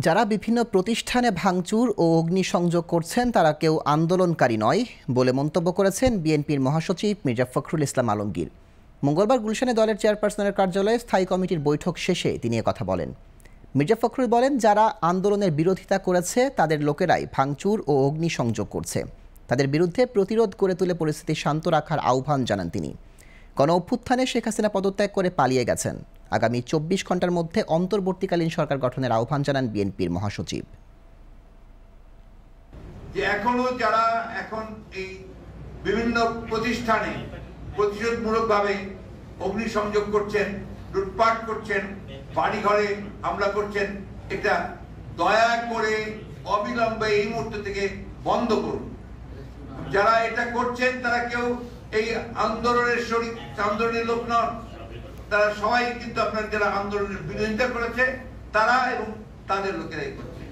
যারা বিভিন্ন প্রতিষ্ঠানে ভাঙচুর ও অগ্নিসংযোগ করছেন তারা কেউ আন্দোলনকারী নয় বলে মন্তব্য করেছেন বিএনপির মহাসচিব মির্জা ফখরুল ইসলাম আলমগীর। মঙ্গলবার গুলশানে দলের চেয়ারপারসনের কার্যালয়ে স্থায়ী কমিটির বৈঠক শেষে তিনি কথা বলেন। মির্জা ফখরুল বলেন, যারা আন্দোলনের বিরোধিতা করেছে তাদের লোকেরাই ভাঙচুর ও অগ্নিসংযোগ করছে। তাদের বিরুদ্ধে প্রতিরোধ করে তুলে পরিস্থিতি শান্ত রাখার আহ্বান জানান তিনি। গণ অভ্যুত্থানে শেখ হাসিনা পদত্যাগ করে পালিয়ে গেছেন। আগামী 24 ঘন্টার মধ্যে অন্তর্বর্তীকালীন সরকার গঠনের আহ্বান জানান বিএনপির মহাসচিব। যে এখনো যারা এখন এই বিভিন্ন প্রতিষ্ঠানে প্রতিশোধমূলকভাবে অগ্নিসংযোগ করছেন, লুটপাট করছেন, বাড়িঘরে হামলা করছেন, এটা দয়া করে অবিলম্বে এই মুহূর্ত থেকে বন্ধ করুন। যারা এটা করছেন তারা কেউ এই আন্দোলনের লোক নন। তারা সবাই কিন্তু আপনার যারা আন্দোলনের বিরোধিতা করেছে তারা এবং তাদের লোকেরাই করছে।